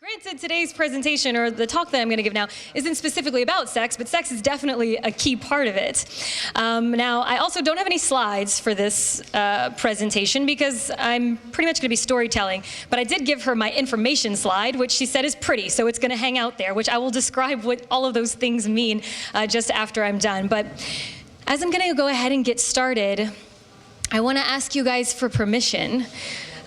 Granted, today's presentation, or the talk that I'm going to give now, isn't specifically about sex, but sex is definitely a key part of it. Now, I also don't have any slides for this presentation because I'm pretty much going to be storytelling, but I did give her my information slide, which she said is pretty, so it's going to hang out there, which I will describe what all of those things mean just after I'm done. But as I'm going to go ahead and get started, I want to ask you guys for permission.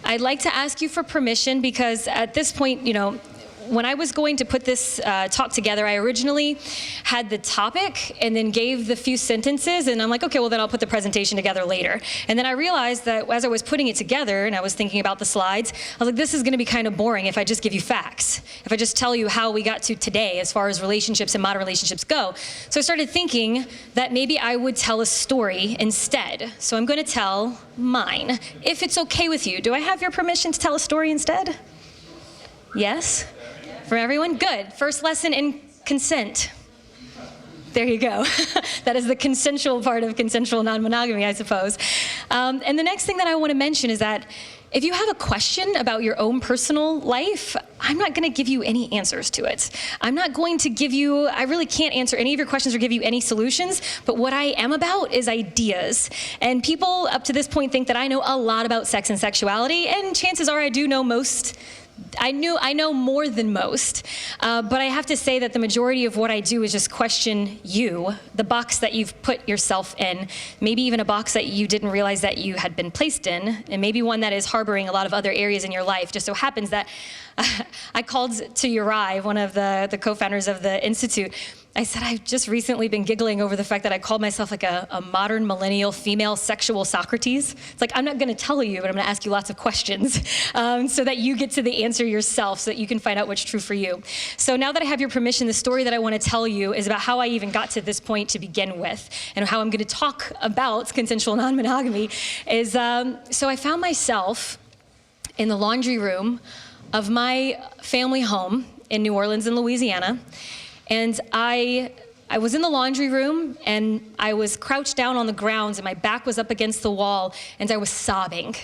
I'd like to ask you for permission because at this point, you know, when I was going to put this talk together, I originally had the topic and then gave the few sentences, and I'm like, okay, well then I'll put the presentation together later. And then I realized that as I was putting it together and I was thinking about the slides, I was like, this is gonna be kind of boring if I just give you facts, if I just tell you how we got to today as far as relationships and modern relationships go. So I started thinking that maybe I would tell a story instead. So I'm gonna tell mine, if it's okay with you. Do I have your permission to tell a story instead? Yes? From everyone? Good. First lesson in consent. There you go. That is the consensual part of consensual non-monogamy, I suppose. And the next thing that I want to mention is that if you have a question about your own personal life, I'm not going to give you any answers to it. I'm not going to give you, I really can't answer any of your questions or give you any solutions, but what I am about is ideas. And people up to this point think that I know a lot about sex and sexuality, and chances are I do know most. I know more than most, but I have to say that the majority of what I do is just question you, the box that you've put yourself in, maybe even a box that you didn't realize that you had been placed in, and maybe one that is harboring a lot of other areas in your life. Just so happens that I called to Uri, one of the co-founders of the Institute. I said, I've just recently been giggling over the fact that I called myself like a modern millennial female sexual Socrates. It's like, I'm not gonna tell you, but I'm gonna ask you lots of questions so that you get to the answer yourself, so that you can find out what's true for you. So now that I have your permission, the story that I wanna tell you is about how I even got to this point to begin with, and how I'm gonna talk about consensual non-monogamy is, so I found myself in the laundry room of my family home in New Orleans in Louisiana. And I was in the laundry room, and I was crouched down on the ground, and my back was up against the wall, and I was sobbing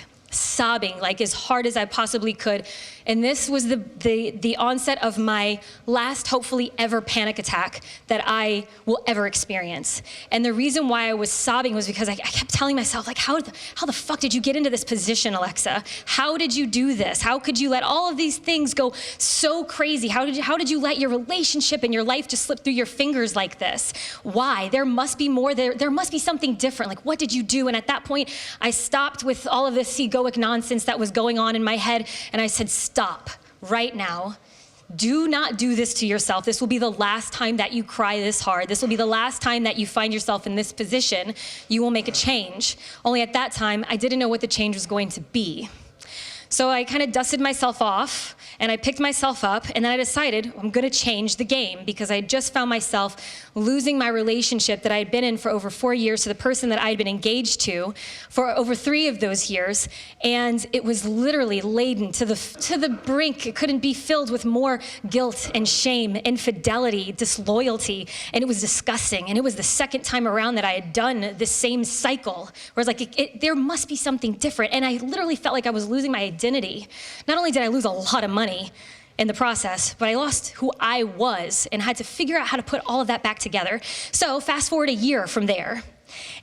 like as hard as I possibly could. And this was the onset of my last, hopefully ever, panic attack that I will ever experience. And the reason why I was sobbing was because I kept telling myself, like, how the fuck did you get into this position, Alexa? How did you do this? How could you let all of these things go so crazy? How did you let your relationship and your life just slip through your fingers like this? Why? There must be more. There must be something different. Like, what did you do? And at that point, I stopped with all of this egoic nonsense that was going on in my head, and I said, stop right now. Do not do this to yourself. This will be the last time that you cry this hard. This will be the last time that you find yourself in this position. You will make a change. Only at that time, I didn't know what the change was going to be. So I kind of dusted myself off, and I picked myself up, and then I decided I'm gonna change the game, because I just found myself losing my relationship that I had been in for over 4 years to the person that I had been engaged to for over 3 of those years, and it was literally laden to the brink. It couldn't be filled with more guilt and shame, infidelity, disloyalty, and it was disgusting. And it was the second time around that I had done the same cycle, where it's like, there must be something different, and I literally felt like I was losing my identity. Not only did I lose a lot of money in the process, but I lost who I was and had to figure out how to put all of that back together. So fast forward a year from there.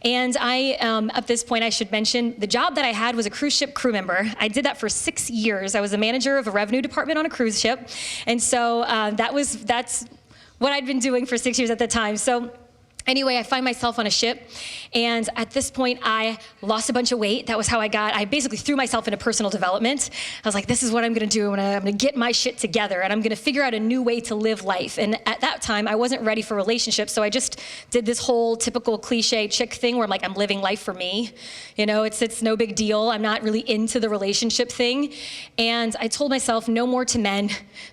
And at this point, I should mention, the job that I had was a cruise ship crew member. I did that for 6 years. I was the manager of a revenue department on a cruise ship. And so that's what I'd been doing for 6 years at the time. So anyway, I find myself on a ship, and at this point, I lost a bunch of weight. That was how I basically threw myself into personal development. I was like, this is what I'm gonna do. I'm gonna get my shit together, and I'm gonna figure out a new way to live life. And at that time, I wasn't ready for relationships, so I just did this whole typical cliche chick thing where I'm like, I'm living life for me. You know, it's no big deal. I'm not really into the relationship thing. And I told myself, no more to men,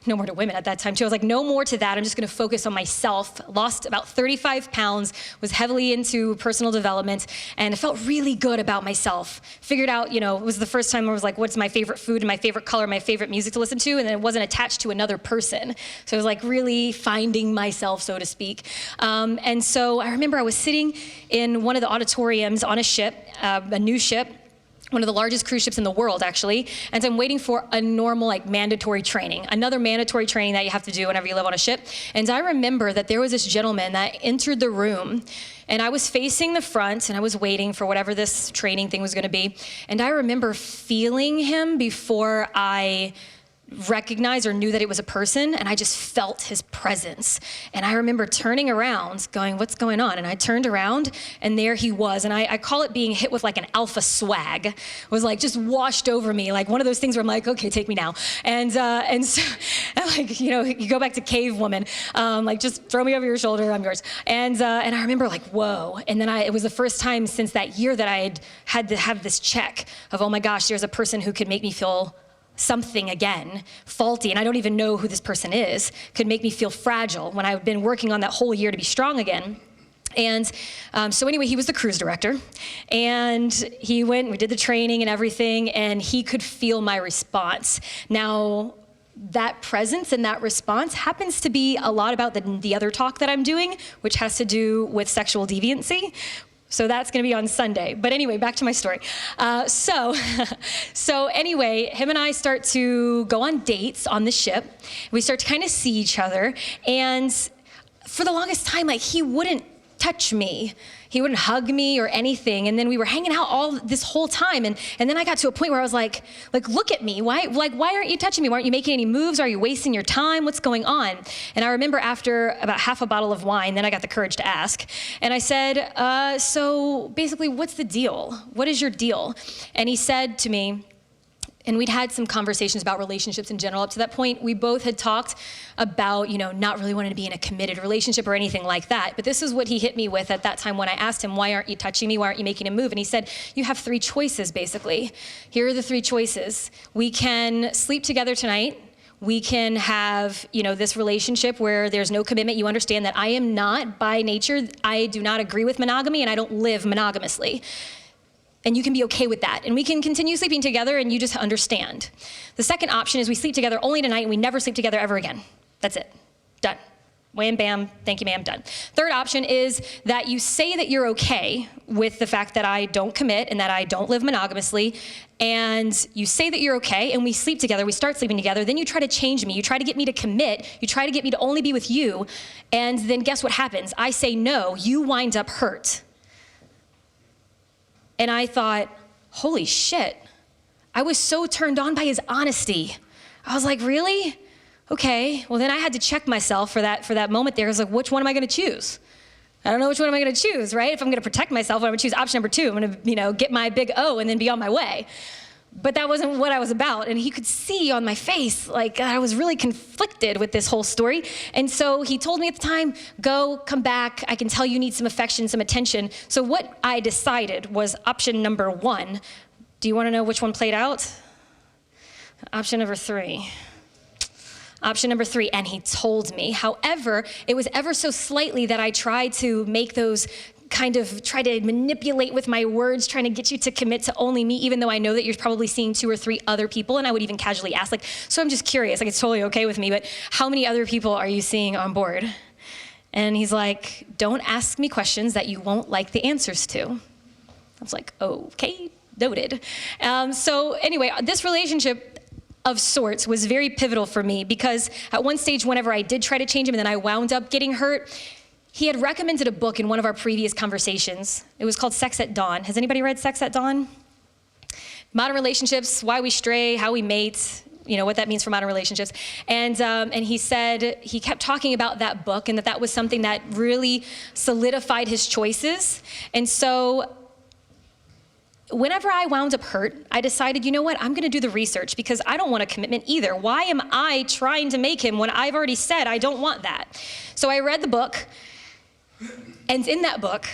no more to women at that time too. I was like, no more to that. I'm just gonna focus on myself. Lost about 35 pounds. Was heavily into personal development, and I felt really good about myself. Figured out, you know, it was the first time I was like, what's my favorite food and my favorite color, my favorite music to listen to, and then it wasn't attached to another person. So it was like really finding myself, so to speak. And so I remember I was sitting in one of the auditoriums on a ship, a new ship, one of the largest cruise ships in the world, actually. And I'm waiting for a normal, like, mandatory training, another mandatory training that you have to do whenever you live on a ship. And I remember that there was this gentleman that entered the room, and I was facing the front, and I was waiting for whatever this training thing was gonna be. And I remember feeling him before I recognized or knew that it was a person, and I just felt his presence. And I remember turning around going, what's going on? And I turned around and there he was. And I call it being hit with like an alpha swag. It was like just washed over me, like one of those things where I'm like, okay, take me now. And so like, you know, you go back to cave woman, like just throw me over your shoulder, I'm yours. And I remember like, whoa. And then it was the first time since that year that I had to have this check of, oh my gosh, there's a person who could make me feel something again, faulty, and I don't even know who this person is, could make me feel fragile when I've been working on that whole year to be strong again. And so anyway, he was the cruise director, and he went, we did the training and everything, and he could feel my response. Now, that presence and that response happens to be a lot about the other talk that I'm doing, which has to do with sexual deviancy. So that's gonna be on Sunday. But anyway, back to my story. So anyway, him and I start to go on dates on the ship. We start to kind of see each other. And for the longest time, like, he wouldn't touch me. He wouldn't hug me or anything. And then we were hanging out all this whole time. And then I got to a point where I was like, look at me. Why aren't you touching me? Why aren't you making any moves? Are you wasting your time? What's going on? And I remember after about half a bottle of wine, then I got the courage to ask. And I said, so basically, what's the deal? What is your deal? And he said to me, and we'd had some conversations about relationships in general. Up to that point, we both had talked about, you know, not really wanting to be in a committed relationship or anything like that. But this is what he hit me with at that time when I asked him, why aren't you touching me? Why aren't you making a move? And he said, you have 3 choices, basically. Here are the 3 choices. We can sleep together tonight. We can have, you know, this relationship where there's no commitment. You understand that I am not, by nature, I do not agree with monogamy, and I don't live monogamously. And you can be okay with that. And we can continue sleeping together, and you just understand. The second option is we sleep together only tonight, and we never sleep together ever again. That's it. Done. Wham, bam, thank you, ma'am, done. Third option is that you say that you're okay with the fact that I don't commit and that I don't live monogamously, and you say that you're okay, and we sleep together, we start sleeping together, then you try to change me, you try to get me to commit, you try to get me to only be with you, and then guess what happens? I say no, you wind up hurt. And I thought, holy shit. I was so turned on by his honesty. I was like, really? Okay. Well, then I had to check myself for that moment there. I was like, which one am I gonna choose? I don't know which one am I gonna choose, right? If I'm gonna protect myself, I'm gonna choose option number 2. I'm gonna, you know, get my big O and then be on my way. But that wasn't what I was about. And he could see on my face, like, I was really conflicted with this whole story. And so he told me at the time, go, come back. I can tell you need some affection, some attention. So what I decided was option number 1. Do you want to know which one played out? Option number 3. Option number 3, and he told me. However, it was ever so slightly that I tried to make those kind of try to manipulate with my words, trying to get you to commit to only me, even though I know that you're probably seeing 2 or 3 other people. And I would even casually ask, like, so I'm just curious, like, it's totally okay with me, but how many other people are you seeing on board? And he's like, don't ask me questions that you won't like the answers to. I was like, okay, noted. So anyway, this relationship of sorts was very pivotal for me, because at one stage, whenever I did try to change him and then I wound up getting hurt, he had recommended a book in one of our previous conversations. It was called Sex at Dawn. Has anybody read Sex at Dawn? Modern relationships, why we stray, how we mate, you know, what that means for modern relationships. And he said, he kept talking about that book and that was something that really solidified his choices. And so whenever I wound up hurt, I decided, you know what, I'm gonna do the research, because I don't want a commitment either. Why am I trying to make him when I've already said I don't want that? So I read the book. And in that book,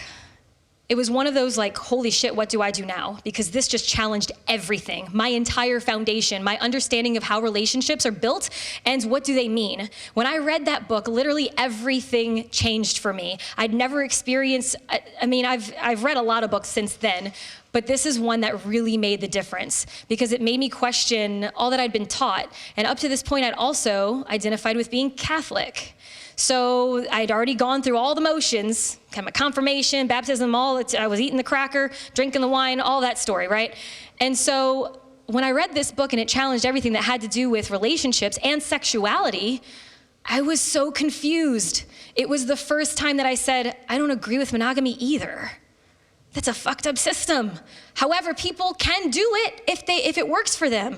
it was one of those like, holy shit, what do I do now? Because this just challenged everything, my entire foundation, my understanding of how relationships are built and what do they mean. When I read that book, literally everything changed for me. I'd never experienced, I mean, I've read a lot of books since then, but this is one that really made the difference, because it made me question all that I'd been taught. And up to this point, I'd also identified with being Catholic. So I'd already gone through all the motions, kind of confirmation, baptism, I was eating the cracker, drinking the wine, all that story, right? And so when I read this book and it challenged everything that had to do with relationships and sexuality, I was so confused. It was the first time that I said, I don't agree with monogamy either. That's a fucked up system. However, people can do it if it works for them.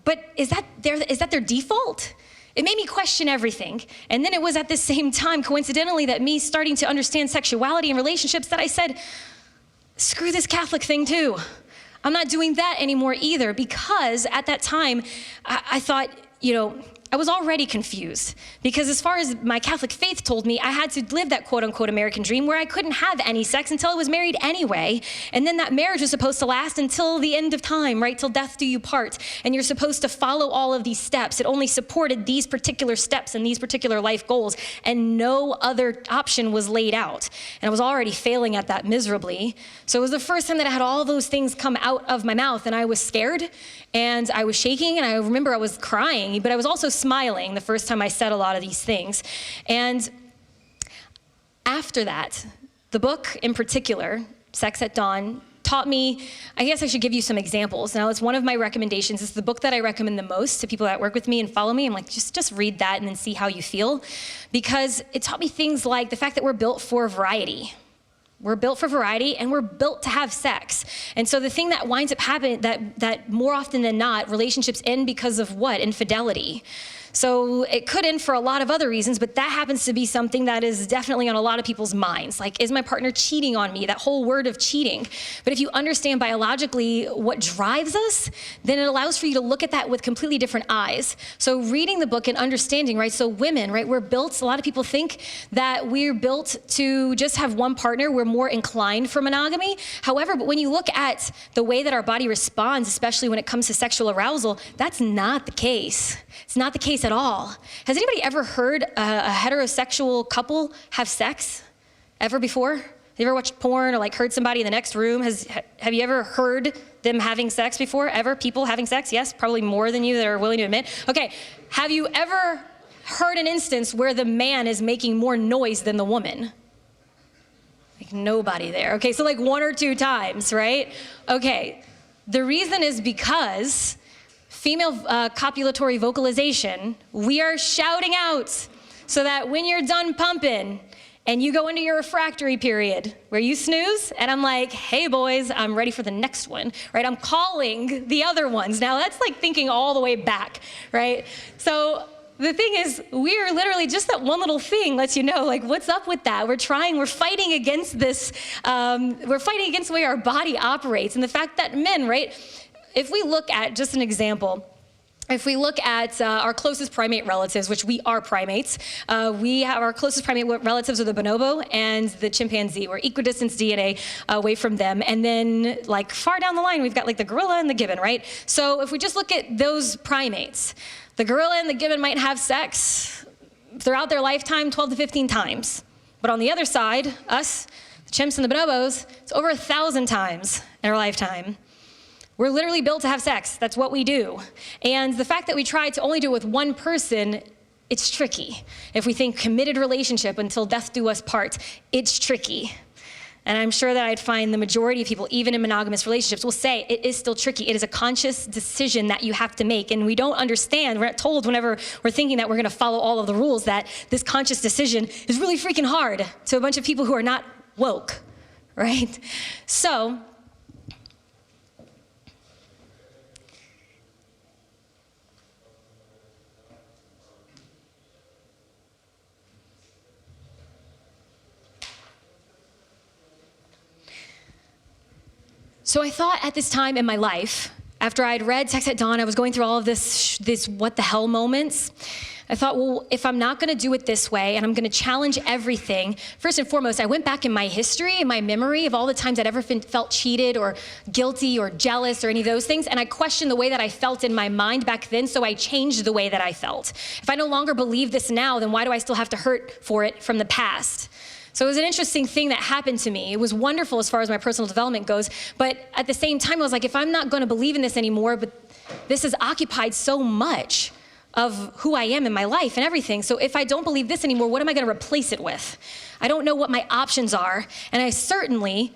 But is that their default? It made me question everything. And then it was at the same time, coincidentally, that me starting to understand sexuality and relationships that I said, screw this Catholic thing too. I'm not doing that anymore either, because at that time, I thought, I was already confused, because as far as my Catholic faith told me, I had to live that quote-unquote American dream where I couldn't have any sex until I was married anyway, and then that marriage was supposed to last until the end of time, right, till death do you part, and you're supposed to follow all of these steps. It only supported these particular steps and these particular life goals, and no other option was laid out, and I was already failing at that miserably. So it was the first time that I had all those things come out of my mouth, and I was scared, and I was shaking, and I remember I was crying, but I was also smiling the first time I said a lot of these things. And after that, the book in particular, Sex at Dawn, taught me, I guess I should give you some examples. Now, it's one of my recommendations. It's the book that I recommend the most to people that work with me and follow me. I'm like, just read that and then see how you feel. Because it taught me things like the fact that we're built for variety. We're built for variety, and we're built to have sex. And so the thing that winds up happening, that more often than not, relationships end because of what? Infidelity. So it could end for a lot of other reasons, but that happens to be something that is definitely on a lot of people's minds. Like, is my partner cheating on me? That whole word of cheating. But if you understand biologically what drives us, then it allows for you to look at that with completely different eyes. So reading the book and understanding, right? So women, right? We're built, a lot of people think that we're built to just have one partner. We're more inclined for monogamy. However, but when you look at the way that our body responds, especially when it comes to sexual arousal, that's not the case. It's not the case at all. Has anybody ever heard a heterosexual couple have sex ever before? Have you ever watched porn or like heard somebody in the next room? Have you ever heard them having sex before? Ever? People having sex? Yes, probably more than you that are willing to admit. Okay, have you ever heard an instance where the man is making more noise than the woman? Like nobody there. Okay, so like 1 or 2 times, right? Okay, the reason is because female copulatory vocalization, we are shouting out so that when you're done pumping and you go into your refractory period where you snooze, and I'm like, hey boys, I'm ready for the next one, right? I'm calling the other ones. Now that's like thinking all the way back, right? So the thing is, we're literally, just that one little thing lets you know, like, what's up with that? We're fighting against this, we're fighting against the way our body operates, and the fact that men, right? If we look at, just an example, if we look at our closest primate relatives, which we are primates, we have our closest primate relatives are the bonobo and the chimpanzee. We're equidistant DNA away from them. And then like far down the line, we've got like the gorilla and the gibbon, right? So if we just look at those primates, the gorilla and the gibbon might have sex throughout their lifetime 12 to 15 times. But on the other side, us, the chimps and the bonobos, it's over 1,000 times in our lifetime. We're literally built to have sex. That's what we do. And the fact that we try to only do it with one person, it's tricky. If we think committed relationship until death do us part, it's tricky. And I'm sure that I'd find the majority of people, even in monogamous relationships, will say it is still tricky. It is a conscious decision that you have to make. And we don't understand, we're not told whenever we're thinking that we're gonna follow all of the rules, that this conscious decision is really freaking hard to a bunch of people who are not woke, right? So, So I thought at this time in my life, after I'd read Sex at Dawn, I was going through all of this what the hell moments. I thought, well, if I'm not gonna do it this way and I'm gonna challenge everything, first and foremost, I went back in my history, in my memory of all the times I'd ever felt cheated or guilty or jealous or any of those things, and I questioned the way that I felt in my mind back then, so I changed the way that I felt. If I no longer believe this now, then why do I still have to hurt for it from the past? So it was an interesting thing that happened to me. It was wonderful as far as my personal development goes, but at the same time, I was like, if I'm not gonna believe in this anymore, but this has occupied so much, of who I am in my life and everything. So if I don't believe this anymore, what am I going to replace it with? I don't know what my options are, and I certainly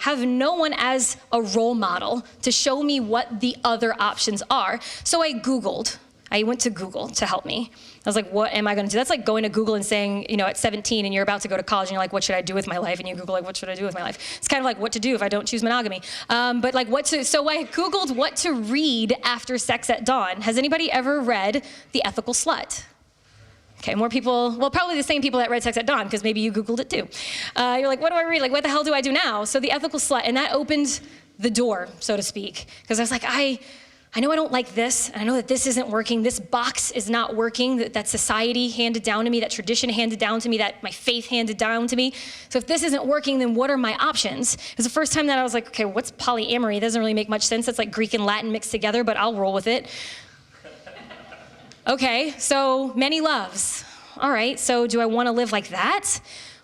have no one as a role model to show me what the other options are. So I Googled. I went to Google to help me. I was like, what am I going to do? That's like going to Google and saying, you know, at 17 and you're about to go to college and you're like, what should I do with my life? And you Google like, what should I do with my life? It's kind of like what to do if I don't choose monogamy. But like so I Googled what to read after sex at dawn. Has anybody ever read The Ethical Slut? Okay, more people, well, probably the same people that read Sex at Dawn, because maybe you Googled it too. You're like, what do I read? Like, what the hell do I do now? So The Ethical Slut, and that opened the door, so to speak, because I was like, I know I don't like this, and I know that this isn't working, this box is not working, that society handed down to me, that tradition handed down to me, that my faith handed down to me. So if this isn't working, then what are my options? It was the first time that I was like, okay, what's polyamory? It doesn't really make much sense. It's like Greek and Latin mixed together, but I'll roll with it. Okay, so many loves. All right, so do I want to live like that?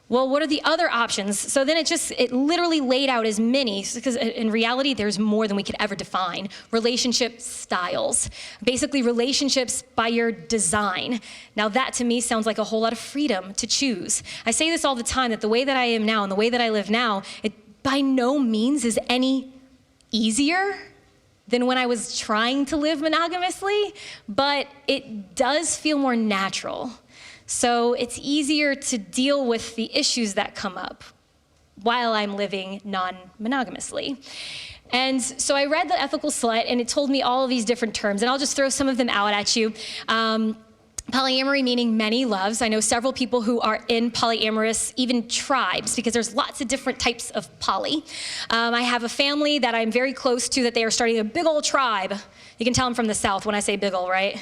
Well, what are the other options? So then it literally laid out as many, because in reality, there's more than we could ever define. Relationship styles. Basically, relationships by your design. Now that to me sounds like a whole lot of freedom to choose. I say this all the time, that the way that I am now and the way that I live now, it by no means is any easier than when I was trying to live monogamously, but it does feel more natural. So it's easier to deal with the issues that come up while I'm living non-monogamously. And so I read The Ethical Slut, and it told me all of these different terms, and I'll just throw some of them out at you. Polyamory meaning many loves. I know several people who are in polyamorous, even tribes, because there's lots of different types of poly. I have a family that I'm very close to that they are starting a big old tribe. You can tell I'm from the South when I say big ol', right?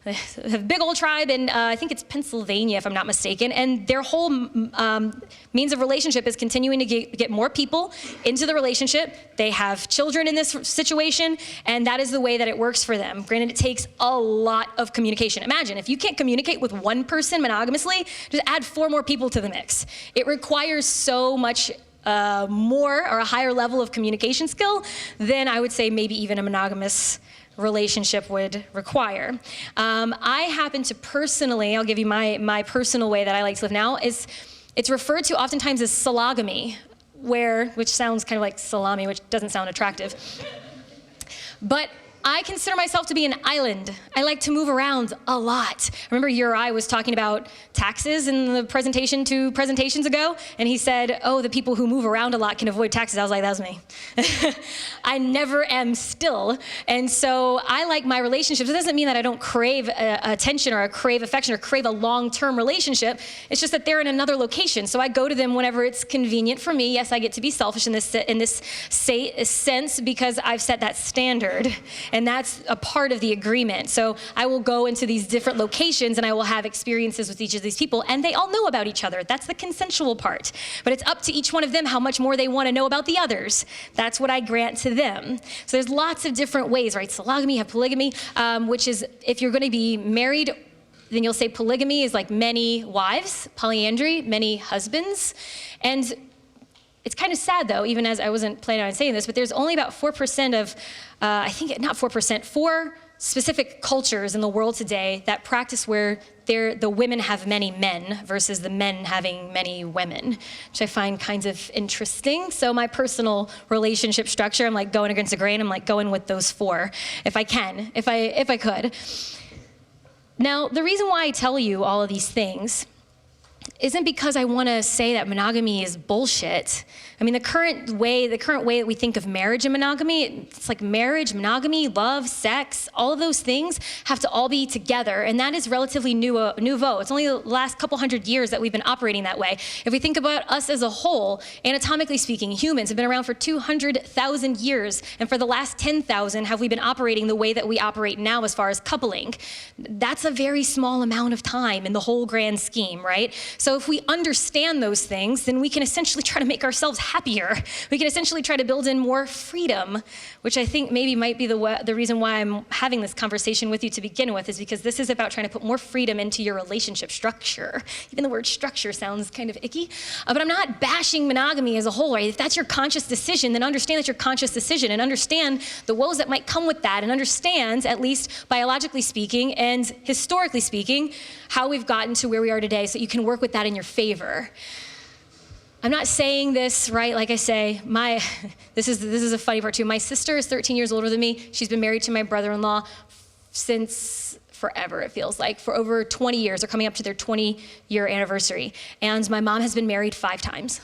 They have a big old tribe in, I think it's Pennsylvania, if I'm not mistaken, and their whole means of relationship is continuing to get more people into the relationship. They have children in this situation, and that is the way that it works for them. Granted, it takes a lot of communication. Imagine, if you can't communicate with one person monogamously, just add 4 more people to the mix. It requires so much more or a higher level of communication skill than I would say maybe even a monogamous relationship would require. I happen to personally, I'll give you my personal way that I like to live now, is it's referred to oftentimes as sologamy, which sounds kind of like salami, which doesn't sound attractive. But I consider myself to be an island. I like to move around a lot. I remember Uri was talking about taxes in the presentation 2 presentations ago, and he said, oh, the people who move around a lot can avoid taxes. I was like, that was me. I never am still, and so I like my relationships. It doesn't mean that I don't crave attention or I crave affection or crave a long-term relationship. It's just that they're in another location, so I go to them whenever it's convenient for me. Yes, I get to be selfish in this sense because I've set that standard. And that's a part of the agreement. So I will go into these different locations and I will have experiences with each of these people, and they all know about each other. That's the consensual part. But it's up to each one of them how much more they want to know about the others. That's what I grant to them. So there's lots of different ways, right? Sologamy, you have polygamy, which is if you're going to be married, then you'll say polygamy is like many wives, polyandry, many husbands. And it's kind of sad, though, even as I wasn't planning on saying this, but there's only about 4% of, I think, not 4%, 4 specific cultures in the world today that practice where the women have many men versus the men having many women, which I find kind of interesting. So my personal relationship structure, I'm like going against the grain. I'm like going with those 4, if I can, if I could. Now, the reason why I tell you all of these things isn't because I want to say that monogamy is bullshit. I mean, the current way that we think of marriage and monogamy, it's like marriage, monogamy, love, sex, all of those things have to all be together, and that is relatively nouveau. It's only the last couple hundred years that we've been operating that way. If we think about us as a whole, anatomically speaking, humans have been around for 200,000 years, and for the last 10,000 have we been operating the way that we operate now as far as coupling. That's a very small amount of time in the whole grand scheme, right? So if we understand those things, then we can essentially try to make ourselves happier. We can essentially try to build in more freedom, which I think maybe might be the reason why I'm having this conversation with you to begin with, is because this is about trying to put more freedom into your relationship structure. Even the word structure sounds kind of icky, but I'm not bashing monogamy as a whole, right? If that's your conscious decision, then understand that's your conscious decision and understand the woes that might come with that, and understand, at least biologically speaking and historically speaking, how we've gotten to where we are today so you can work with that in your favor. I'm not saying this, right, like I say, this is a funny part too. My sister is 13 years older than me. She's been married to my brother-in-law since forever, it feels like, for over 20 years. They're coming up to their 20-year anniversary. And my mom has been married 5 times.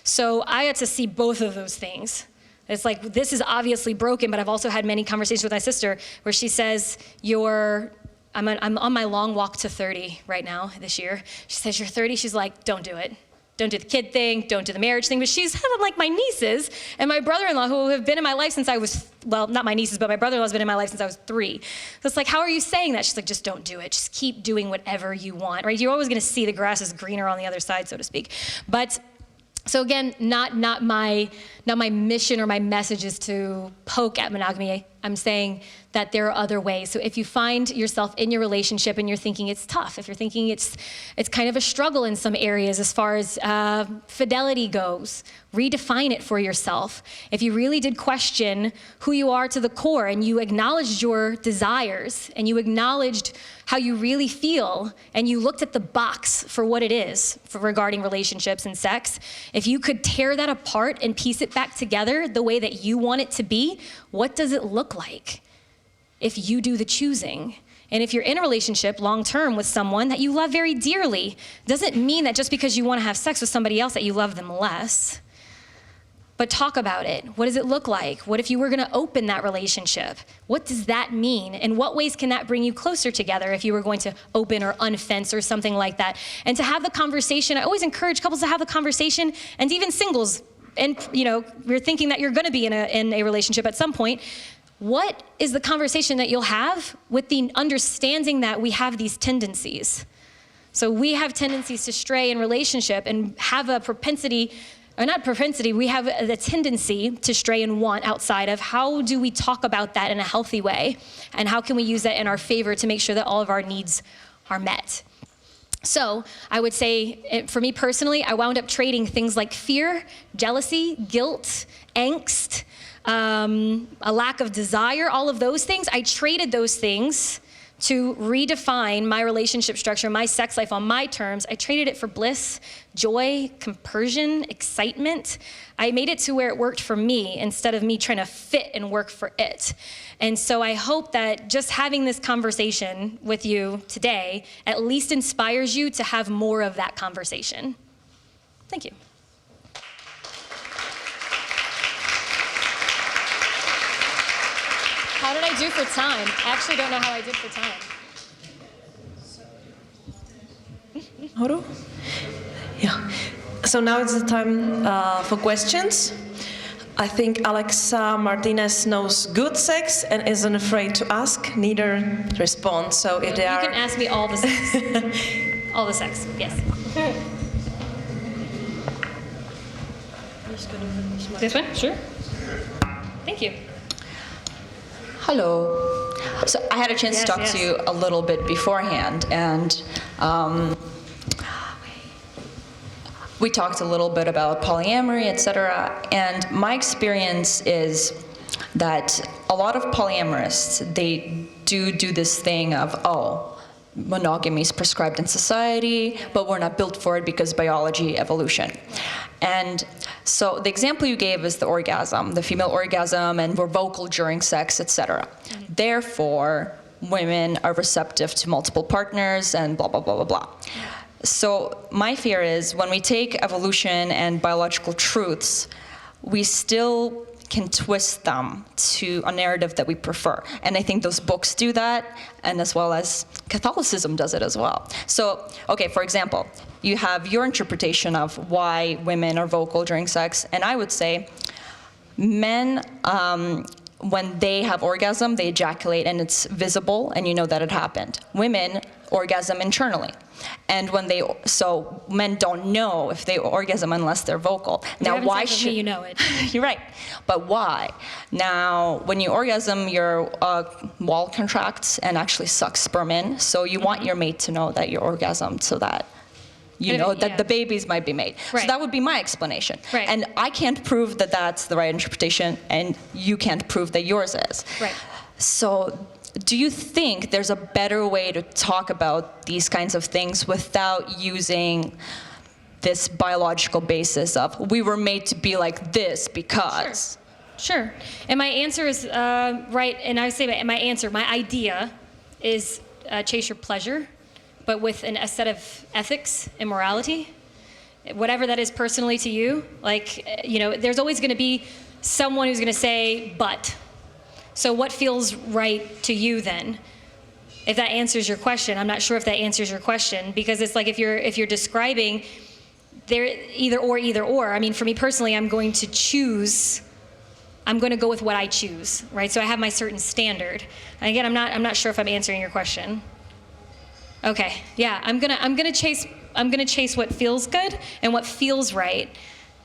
So I had to see both of those things. It's like, this is obviously broken, but I've also had many conversations with my sister where she says, I'm on my long walk to 30 right now this year. She says, you're 30. She's like, don't do it. Don't do the kid thing, don't do the marriage thing. But she's had like my nieces and my brother-in-law who have been in my life since I was, well, not my nieces, but my brother-in-law's been in my life since I was 3. So it's like, how are you saying that? She's like, just don't do it. Just keep doing whatever you want, right? You're always gonna see the grass is greener on the other side, so to speak. But, so again, not my mission or my message is to poke at monogamy. I'm saying that there are other ways. So if you find yourself in your relationship and you're thinking it's tough, if you're thinking it's kind of a struggle in some areas as far as fidelity goes, redefine it for yourself. If you really did question who you are to the core and you acknowledged your desires and you acknowledged how you really feel and you looked at the box for what it is regarding relationships and sex, if you could tear that apart and piece it back together the way that you want it to be, what does it look like if you do the choosing? And if you're in a relationship long-term with someone that you love very dearly, doesn't mean that just because you want to have sex with somebody else that you love them less. But talk about it. What does it look like? What if you were going to open that relationship? What does that mean? And what ways can that bring you closer together if you were going to open or unfence or something like that? And to have the conversation, I always encourage couples to have the conversation, and even singles, and you're thinking that you're going to be in a relationship at some point. What is the conversation that you'll have with the understanding that we have these tendencies? So we have tendencies to stray in relationship and have a propensity, or not propensity, we have the tendency to stray and want outside of. How do we talk about that in a healthy way? And how can we use that in our favor to make sure that all of our needs are met? So I would say, for me personally, I wound up trading things like fear, jealousy, guilt, angst, a lack of desire, all of those things. I traded those things to redefine my relationship structure, my sex life on my terms. I traded it for bliss, joy, compersion, excitement. I made it to where it worked for me instead of me trying to fit and work for it. And so I hope that just having this conversation with you today at least inspires you to have more of that conversation. Thank you. How did I do for time? I actually don't know how I did for time. Horo? Yeah. So now it's the time for questions. I think Alexa Martinez knows good sex and isn't afraid to ask, neither respond. So if there are... You can ask me all the sex. All the sex, yes. This one? Sure. Thank you. Hello. So I had a chance to talk to you a little bit beforehand, and we talked a little bit about polyamory, etc. And my experience is that a lot of polyamorists, they do this thing of, oh, monogamy is prescribed in society, but we're not built for it because biology, evolution. And so the example you gave is the orgasm, the female orgasm, and we're vocal during sex, etc. Mm-hmm. Therefore, women are receptive to multiple partners and blah, blah, blah, blah, blah. So my fear is when we take evolution and biological truths, we still can twist them to a narrative that we prefer. And I think those books do that, and as well as Catholicism does it as well. So, okay, for example, you have your interpretation of why women are vocal during sex, and I would say men, when they have orgasm, they ejaculate and it's visible and you know that it happened. Women orgasm internally. And so men don't know if they orgasm unless they're vocal. Now, why should you know it? You're right, but why? Now, when you orgasm, your wall contracts and actually sucks sperm in. So you want your mate to know that you're orgasmed, so that you know that the babies might be made. Right. So that would be my explanation. Right. And I can't prove that that's the right interpretation, and you can't prove that yours is. Right. So do you think there's a better way to talk about these kinds of things without using this biological basis of we were made to be like this because? Sure. And my answer is right, and I say my idea is chase your pleasure, but with a set of ethics and morality, whatever that is personally to you. Like, you know, there's always going to be someone who's going to say, but. So what feels right to you then? If that answers your question, I'm not sure if that answers your question, because it's like if you're describing, there either or. I mean, for me personally, I'm going to go with what I choose, right? So I have my certain standard. And again, I'm not sure if I'm answering your question. Okay, yeah, I'm gonna chase what feels good and what feels right.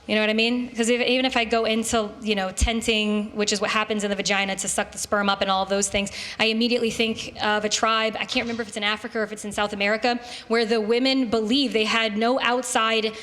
You know what I mean? Because even if I go into, you know, tenting, which is what happens in the vagina to suck the sperm up and all of those things, I immediately think of a tribe, I can't remember if it's in Africa or if it's in South America, where the women believe they had no outside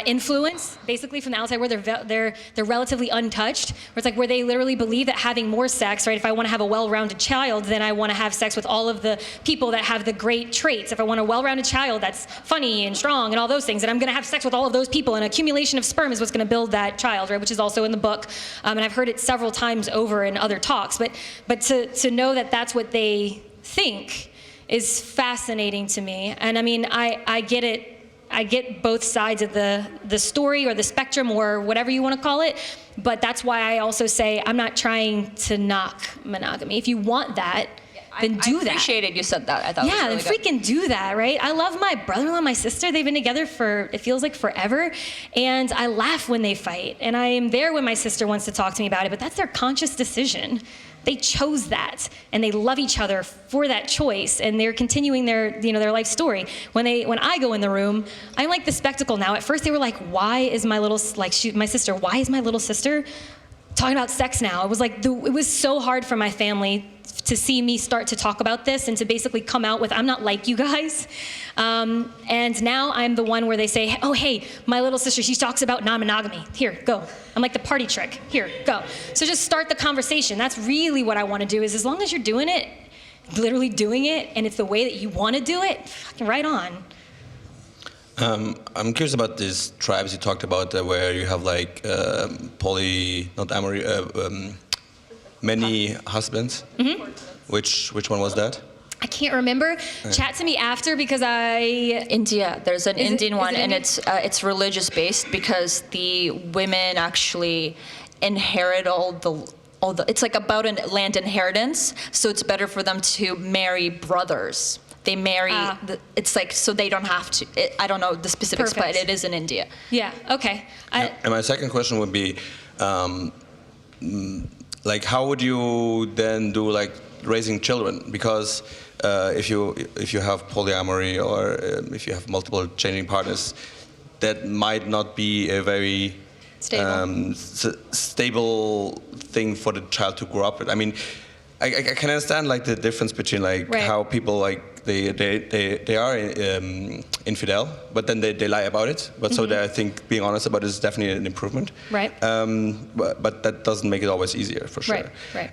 influence, basically from the outside, where they're relatively untouched, where it's like where they literally believe that having more sex, right, if I want to have a well-rounded child, then I want to have sex with all of the people that have the great traits. If I want a well-rounded child that's funny and strong and all those things, then I'm going to have sex with all of those people, and accumulation of sperm is what's going to build that child, right? Which is also in the book, and I've heard it several times over in other talks. But to know that that's what they think is fascinating to me. And I mean, I get it. I get both sides of the story or the spectrum or whatever you want to call it. But that's why I also say I'm not trying to knock monogamy. If you want that, then do that. I appreciated you said that. I thought yeah, it was really then freaking do that, right? I love my brother-in-law, my sister. They've been together for, it feels like forever. And I laugh when they fight. And I am there when my sister wants to talk to me about it. But that's their conscious decision. They chose that. And they love each other for that choice. And they're continuing their life story. When I go in the room, I like the spectacle now. At first they were like, why is my little sister talking about sex now? It was like, it was so hard for my family to see me start to talk about this and to basically come out with, I'm not like you guys. And now I'm the one where they say, oh, hey, my little sister, she talks about non-monogamy. Here, go. I'm like the party trick. Here, go. So just start the conversation. That's really what I want to do, is as long as you're doing it, literally doing it, and it's the way that you want to do it, fucking right on. I'm curious about these tribes you talked about where you have like many husbands. Mm-hmm. Which one was that? I can't remember. Chat to me after, because India. There's an Indian one, and it's religious based because the women actually inherit all the. It's like about a land inheritance, so it's better for them to marry brothers. They marry. It's like so they don't have to. I don't know the specifics, but it is in India. Yeah. Okay. And my second question would be, like, how would you then do like raising children? Because if you have polyamory or if you have multiple changing partners, that might not be a very stable thing for the child to grow up with. I mean, I can understand like the difference between like how people like they are infidel, but then they lie about it. But so I think being honest about it is definitely an improvement. Right. But that doesn't make it always easier for sure. Right.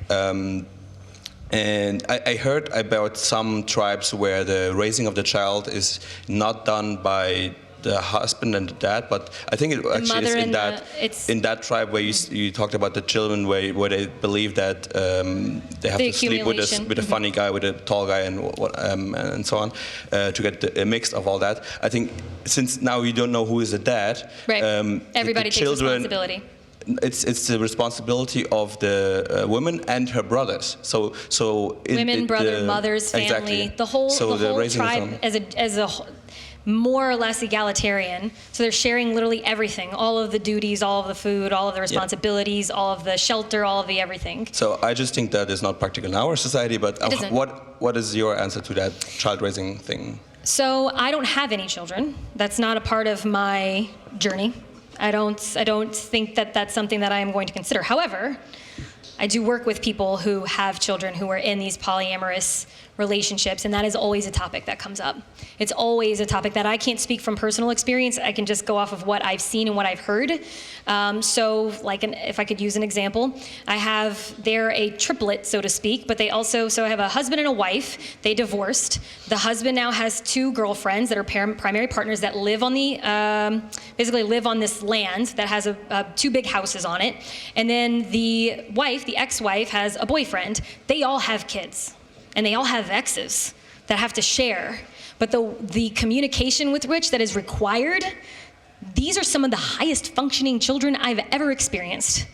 And I heard about some tribes where the raising of the child is not done by the husband and the dad, but I think it actually is in that tribe where you talked about the children where they believe that they have to sleep with a funny guy, with a tall guy, and so on to get a mix of all that. I think since now you don't know who is the dad, everybody takes responsibility. It's the responsibility of the woman and her brothers. So women, brother, mothers, family, exactly. the whole tribe as a more or less egalitarian. So they're sharing literally everything, all of the duties, all of the food, all of the responsibilities, all of the shelter, all of the everything. So I just think that is not practical in our society, but what is your answer to that child raising thing? So I don't have any children. That's not a part of my journey. I don't think that that's something that I am going to consider. However, I do work with people who have children who are in these polyamorous relationships, and that is always a topic that comes up. It's always a topic that I can't speak from personal experience. I can just go off of what I've seen and what I've heard. If I could use an example, they're a triplet, so to speak, but so I have a husband and a wife. They divorced. The husband now has 2 girlfriends that are primary partners that live on basically live on this land that has 2 big houses on it. And then the wife, the ex-wife, has a boyfriend. They all have kids. And they all have exes that have to share. But the communication with which that is required, these are some of the highest functioning children I've ever experienced.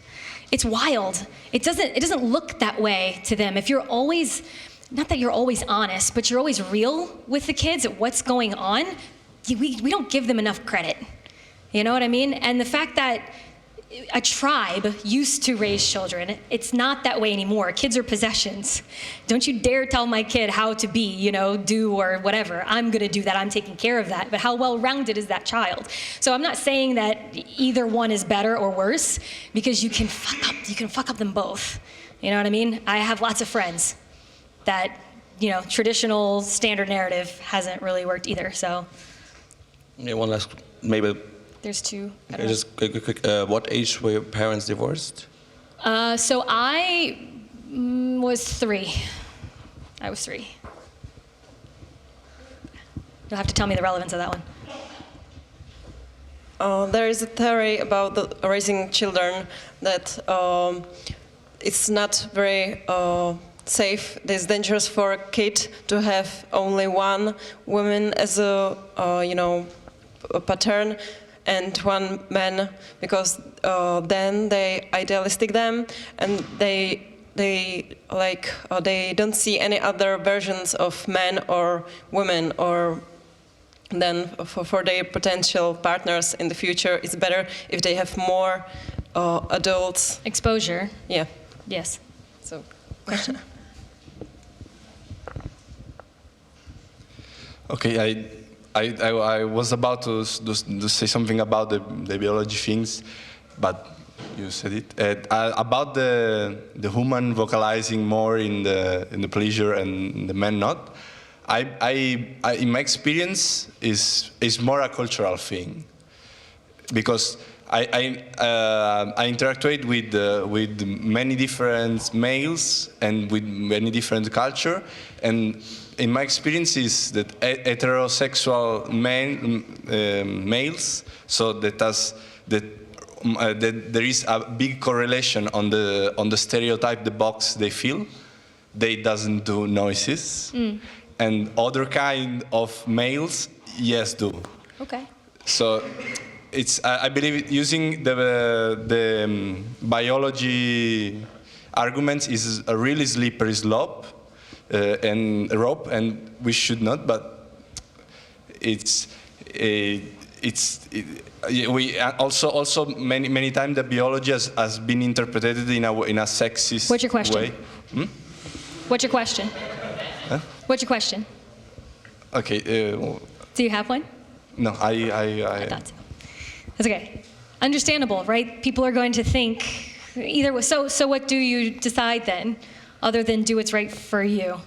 It's wild. It doesn't look that way to them. If you're always, not that you're always honest, but you're always real with the kids at what's going on, we don't give them enough credit. You know what I mean? And the fact that a tribe used to raise children. It's not that way anymore. Kids are possessions. Don't you dare tell my kid how to be, do or whatever. I'm going to do that. I'm taking care of that. But how well-rounded is that child? So I'm not saying that either one is better or worse, because you can fuck up them both. You know what I mean? I have lots of friends that, traditional standard narrative hasn't really worked either. So. Yeah, one last, maybe. There's 2. Just quick, what age were your parents divorced? So I was 3. I was 3. You'll have to tell me the relevance of that one. There is a theory about raising children that it's not very safe. It's dangerous for a kid to have only one woman as a a pattern, and one man, because then they idealistic them, and they don't see any other versions of men or women, or then for their potential partners in the future, it's better if they have more adults. Exposure. Yeah. Yes. So. Question. Okay, I was about to say something about the biology things, but you said it. About the woman vocalizing more in the pleasure and the man not. I in my experience is more a cultural thing, because I interacted with many different males and with many different culture, and in my experience is that heterosexual males, so that there is a big correlation on the stereotype, the box they fill. They doesn't do noises, and other kind of males, yes, do. Okay. So it's I believe using the biology arguments is a really slippery slope. And rope, and we should not. But we also many times the biology has been interpreted in a sexist way. What's your question? What's your question? Huh? What's your question? Okay. Do you have one? No, I thought so. That's okay. Understandable, right? People are going to think either way. So what do you decide then? Other than do what's right for you,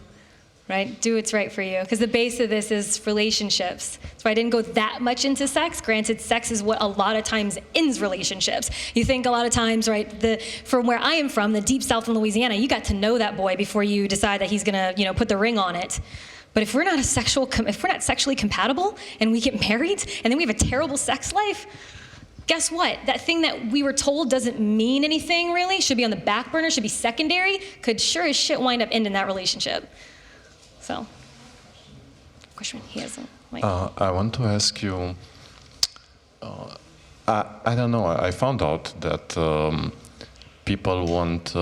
right? Do what's right for you. Because the base of this is relationships. So I didn't go that much into sex. Granted, sex is what a lot of times ends relationships. You think a lot of times, right, from where I am from, the deep south in Louisiana, you got to know that boy before you decide that he's gonna, put the ring on it. But if we're not sexually compatible and we get married and then we have a terrible sex life, guess what? That thing that we were told doesn't mean anything really, should be on the back burner, should be secondary, could sure as shit wind up ending that relationship. So, question, he has a mic. I want to ask you, I don't know, I found out that people want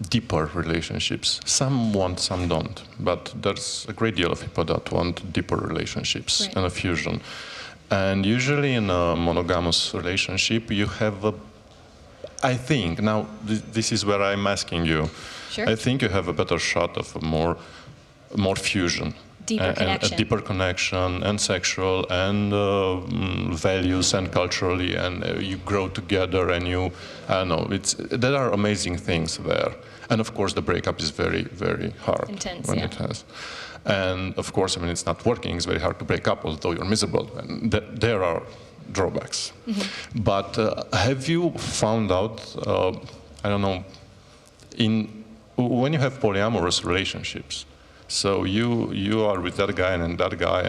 deeper relationships. Some want, some don't. But there's a great deal of people that want deeper relationships and a fusion. And usually in a monogamous relationship, you have a, I think, now this is where I'm asking you, I think you have a better shot of a more fusion. Deeper connection. A deeper connection, and sexual, and values, and culturally, and you grow together, and you, I don't know, there are amazing things there. And of course, the breakup is very, very hard. Intense, when it has. And of course, I mean, it's not working, it's very hard to break up, although you're miserable, and there are drawbacks. But have you found out, I don't know, when you have polyamorous relationships, so you are with that guy and that guy,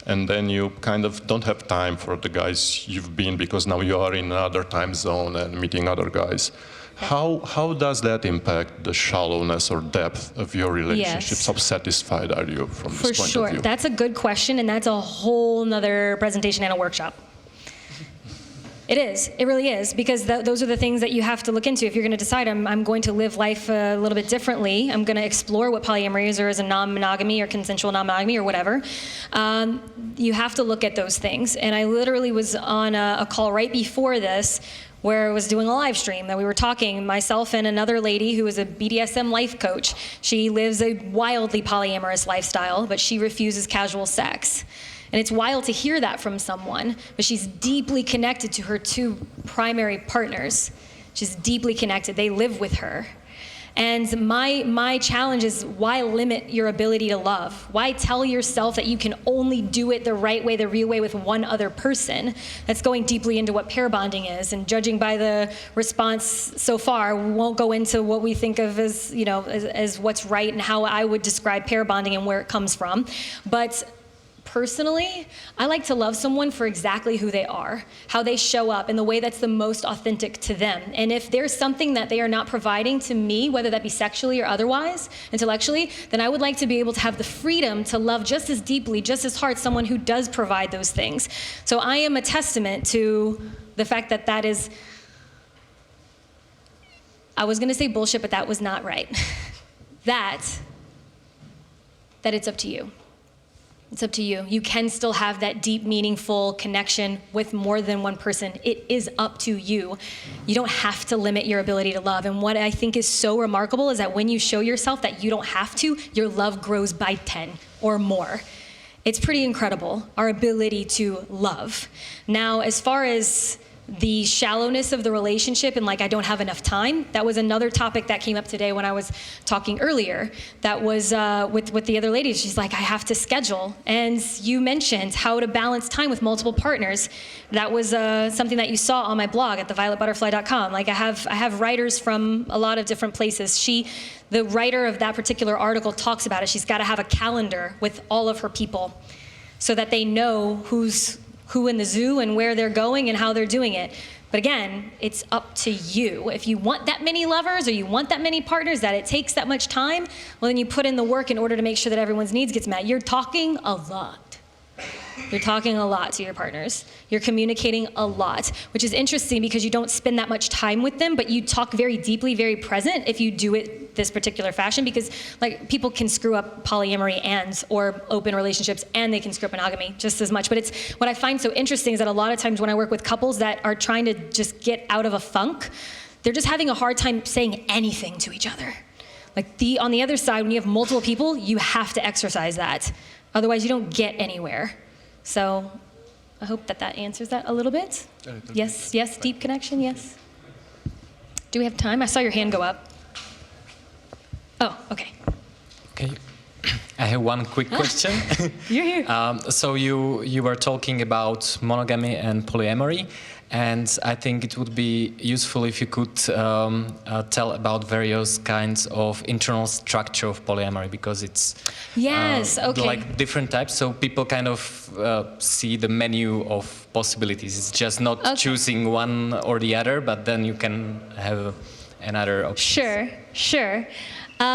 and then you kind of don't have time for the guys you've been because now you are in another time zone and meeting other guys. How does that impact the shallowness or depth of your relationships? How satisfied are you from this point of view? For sure. That's a good question, and that's a whole nother presentation and a workshop. It is. It really is, because those are the things that you have to look into. If you're going to decide, I'm going to live life a little bit differently, I'm going to explore what polyamory is, or as a non-monogamy or consensual non-monogamy or whatever, you have to look at those things. And I literally was on a call right before this where I was doing a live stream that we were talking, myself and another lady who is a BDSM life coach. She lives a wildly polyamorous lifestyle, but she refuses casual sex. And it's wild to hear that from someone, but she's deeply connected to her two primary partners. She's deeply connected. They live with her. And my challenge is, why limit your ability to love? Why tell yourself that you can only do it the right way, the real way, with one other person? That's going deeply into what pair bonding is. And judging by the response so far, we won't go into what we think of as, you know, as what's right and how I would describe pair bonding and where it comes from. But personally, I like to love someone for exactly who they are, how they show up in the way that's the most authentic to them. And if there's something that they are not providing to me, whether that be sexually or otherwise, intellectually, then I would like to be able to have the freedom to love just as deeply, just as hard, someone who does provide those things. So I am a testament to the fact that that is, I was gonna say bullshit, but that was not right. that it's up to you. It's up to you. You can still have that deep, meaningful connection with more than one person. It is up to you. You don't have to limit your ability to love. And what I think is so remarkable is that when you show yourself that you don't have to, your love grows by 10 or more. It's pretty incredible, our ability to love. Now, as far as the shallowness of the relationship and like I don't have enough time, that was another topic that came up today when I was talking earlier. That was with the other lady. She's like, I have to schedule. And you mentioned how to balance time with multiple partners. That was something that you saw on my blog at thevioletbutterfly.com. Like I have writers from a lot of different places. The writer of that particular article talks about it. She's got to have a calendar with all of her people so that they know who's who in the zoo and where they're going and how they're doing it. But again, it's up to you. If you want that many lovers or you want that many partners, that it takes that much time, well, then you put in the work in order to make sure that everyone's needs gets met. You're talking a lot. You're talking a lot to your partners. You're communicating a lot, which is interesting because you don't spend that much time with them, but you talk very deeply, very present if you do it this particular fashion, because like people can screw up polyamory or open relationships, and they can screw up monogamy just as much. But it's what I find so interesting is that a lot of times when I work with couples that are trying to just get out of a funk, they're just having a hard time saying anything to each other. Like on the other side, when you have multiple people, you have to exercise that. Otherwise, you don't get anywhere. So I hope that answers that a little bit. Yes, yes, deep connection, yes. Do we have time? I saw your hand go up. Oh, okay. Okay. I have one quick question. You're here. So you were talking about monogamy and polyamory, and I think it would be useful if you could tell about various kinds of internal structure of polyamory, because it's okay. like different types, so people kind of see the menu of possibilities. It's just not choosing one or the other, but then you can have another option. Sure.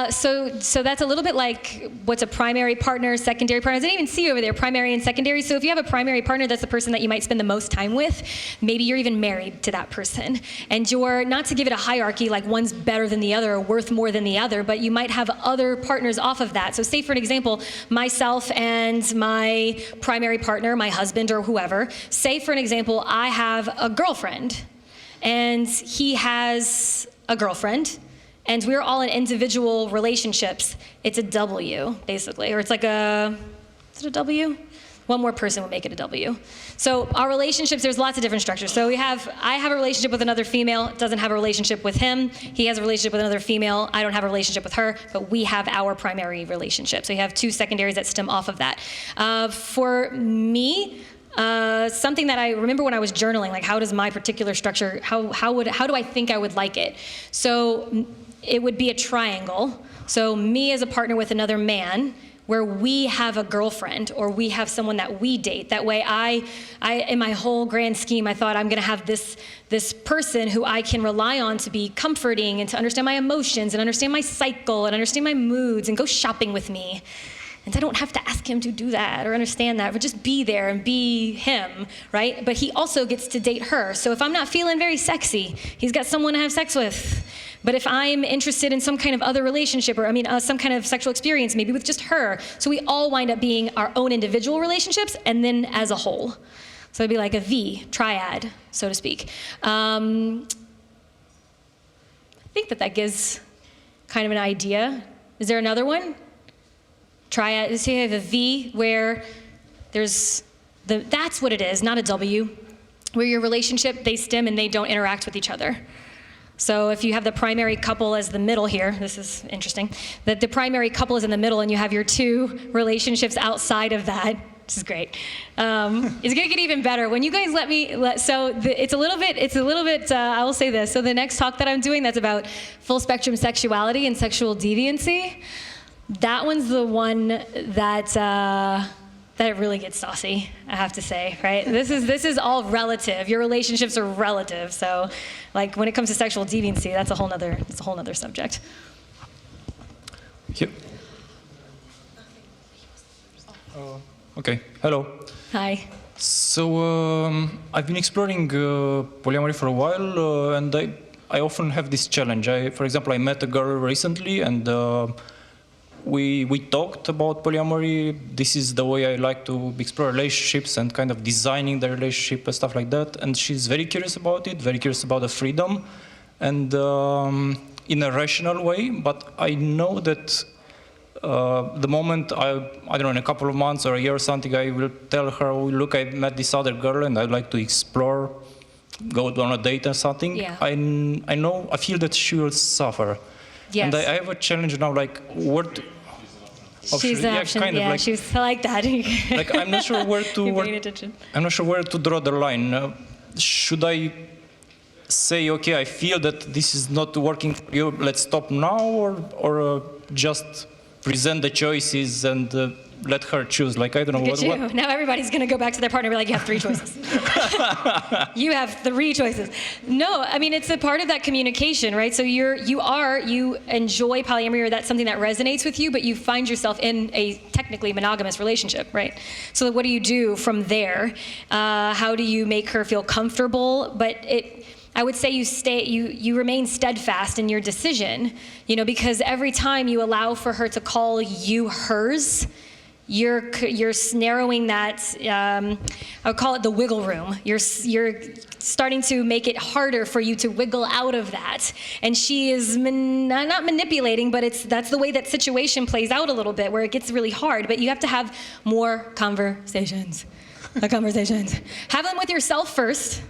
So that's a little bit like what's a primary partner, secondary partner. I didn't even see over there, primary and secondary. So if you have a primary partner, that's the person that you might spend the most time with. Maybe you're even married to that person. And you're, not to give it a hierarchy, like one's better than the other or worth more than the other, but you might have other partners off of that. So say for an example, myself and my primary partner, my husband or whoever, say for an example, I have a girlfriend and he has a girlfriend, and we're all in individual relationships. It's a W, basically, or it's like a, is it a W? One more person would make it a W. So our relationships, there's lots of different structures. So I have a relationship with another female, doesn't have a relationship with him. He has a relationship with another female, I don't have a relationship with her, but we have our primary relationship. So you have two secondaries that stem off of that. For me, something that I remember when I was journaling, like how does my particular structure, how do I think I would like it? So it would be a triangle. So me as a partner with another man, where we have a girlfriend or we have someone that we date. That way I in my whole grand scheme, I thought I'm gonna have this person who I can rely on to be comforting and to understand my emotions and understand my cycle and understand my moods and go shopping with me. And I don't have to ask him to do that or understand that, but just be there and be him, right? But he also gets to date her. So if I'm not feeling very sexy, he's got someone to have sex with. But if I'm interested in some kind of other relationship, or some kind of sexual experience, maybe with just her, so we all wind up being our own individual relationships and then as a whole. So it'd be like a V, triad, so to speak. I think that gives kind of an idea. Is there another one? Triad, so you have a V where there's that's what it is, not a W, where your relationship, they stem and they don't interact with each other. So if you have the primary couple as the middle here, this is interesting, that the primary couple is in the middle and you have your two relationships outside of that. This is great. It's gonna get even better. When you guys it's a little bit, I will say this. So the next talk that I'm doing, that's about full spectrum sexuality and sexual deviancy. That one's the one that really gets saucy, I have to say, right? This is all relative. Your relationships are relative. So, like when it comes to sexual deviancy, that's a whole nother subject. Here. Okay. Hello. Hi. So I've been exploring polyamory for a while, and I often have this challenge. For example, I met a girl recently, and we talked about polyamory. This is the way I like to explore relationships and kind of designing the relationship and stuff like that. And she's very curious about it, very curious about the freedom, and in a rational way. But I know that the moment I don't know, in a couple of months or a year or something, I will tell her, oh, look, I met this other girl and I'd like to explore, go on a date or something. Yeah. I feel that she will suffer. Yes. And I have a challenge now, like, what? She's an option, kind of yeah, like, she's like that. Like, I'm not sure where to. You're paying attention. I'm not sure where to draw the line. Should I say, okay, I feel that this is not working for you, let's stop now, or just present the choices and let her choose? Like, I don't know. Look at you. Now everybody's going to go back to their partner and be like, you have 3 choices. You have 3 choices. No, I mean, it's a part of that communication, right? So you enjoy polyamory, or that's something that resonates with you, but you find yourself in a technically monogamous relationship, right? So what do you do from there? How do you make her feel comfortable? But I would say you remain steadfast in your decision, because every time you allow for her to call you hers, you're narrowing that, I would call it the wiggle room. You're starting to make it harder for you to wiggle out of that. And she is not manipulating, but that's the way that situation plays out a little bit, where it gets really hard. But you have to have more conversations. Have them with yourself first,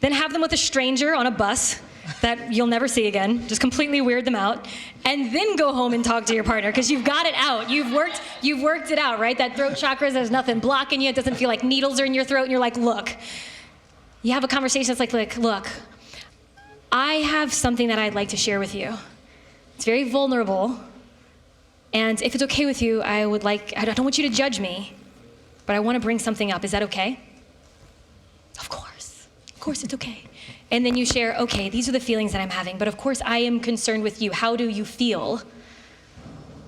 then have them with a stranger on a bus that you'll never see again. Just completely weird them out. And then go home and talk to your partner, because you've got it out. You've worked it out, right? That throat chakras, there's nothing blocking you. It doesn't feel like needles are in your throat. And you're like, look. You have a conversation that's like, look, I have something that I'd like to share with you. It's very vulnerable. And if it's okay with you, I don't want you to judge me, but I want to bring something up. Is that okay? Of course it's okay. And then you share, okay, these are the feelings that I'm having, but of course I am concerned with you. How do you feel?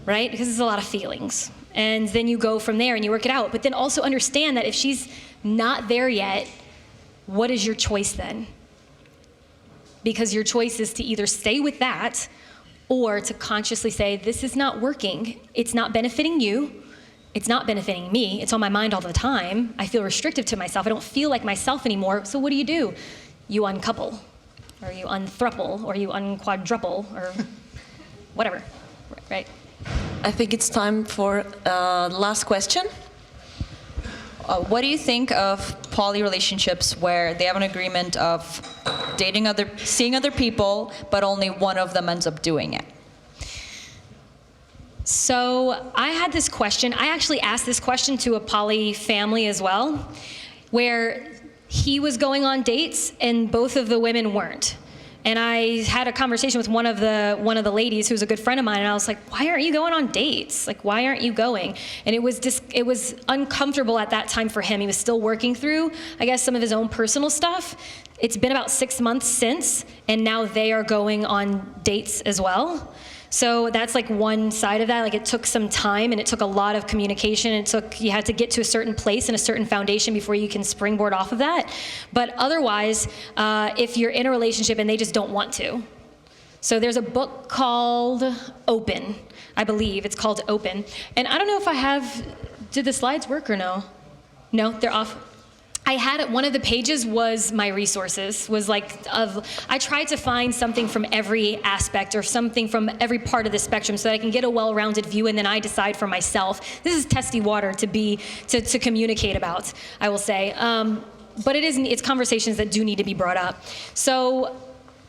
right? Because it's a lot of feelings. And then you go from there and you work it out. But then also understand that if she's not there yet, what is your choice then? Because your choice is to either stay with that or to consciously say, this is not working. It's not benefiting you. It's not benefiting me. It's on my mind all the time. I feel restrictive to myself. I don't feel like myself anymore. So what do? You uncouple, or you unthruple, or you unquadruple, or whatever, right? I think it's time for last question. What do you think of poly relationships where they have an agreement of seeing other people, but only one of them ends up doing it? So I had this question. I actually asked this question to a poly family as well, where he was going on dates and both of the women weren't. And I had a conversation with one of the ladies who's a good friend of mine, and I was like, why aren't you going on dates? Like, why aren't you going? And it was uncomfortable at that time for him. He was still working through, I guess, some of his own personal stuff. It's been about 6 months since, and now they are going on dates as well. So that's like one side of that. Like, it took some time and it took a lot of communication. You had to get to a certain place and a certain foundation before you can springboard off of that. But otherwise, if you're in a relationship and they just don't want to. So there's a book called Open, I believe. It's called Open. And I don't know if did the slides work or no? No, they're off. I had it, one of the pages was my resources, I tried to find something from every aspect or something from every part of the spectrum so that I can get a well-rounded view, and then I decide for myself. This is testy water to communicate about, I will say. But it's conversations that do need to be brought up. So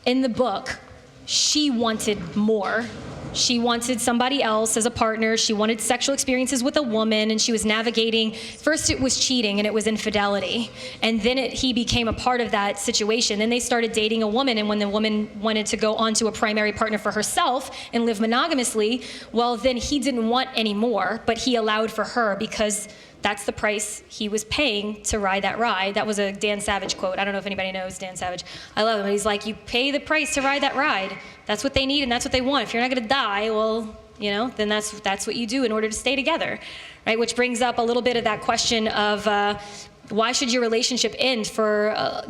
in the book, she wanted more. She wanted somebody else as a partner. She wanted sexual experiences with a woman, and she was navigating. First it was cheating and it was infidelity. And then he became a part of that situation. Then they started dating a woman, and when the woman wanted to go on to a primary partner for herself and live monogamously, well, then he didn't want any more, but he allowed for her because that's the price he was paying to ride that ride. That was a Dan Savage quote. I don't know if anybody knows Dan Savage. I love him. He's like, you pay the price to ride that ride. That's what they need and that's what they want. If you're not gonna die, well, then that's what you do in order to stay together, right? Which brings up a little bit of that question of why should your relationship end for,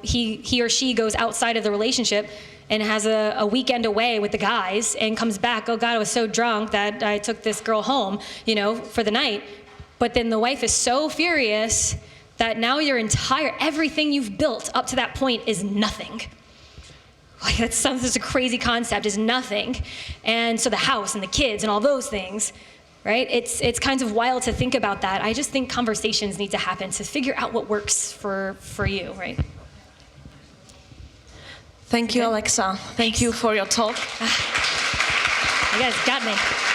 he or she goes outside of the relationship and has a weekend away with the guys and comes back, oh God, I was so drunk that I took this girl home, for the night. But then the wife is so furious that now everything you've built up to that point is nothing. Like, that's a crazy concept, is nothing. And so the house and the kids and all those things, right? It's kind of wild to think about that. I just think conversations need to happen to figure out what works for you, right? Thank you, Alexa. Thank you for your talk. You guys got me.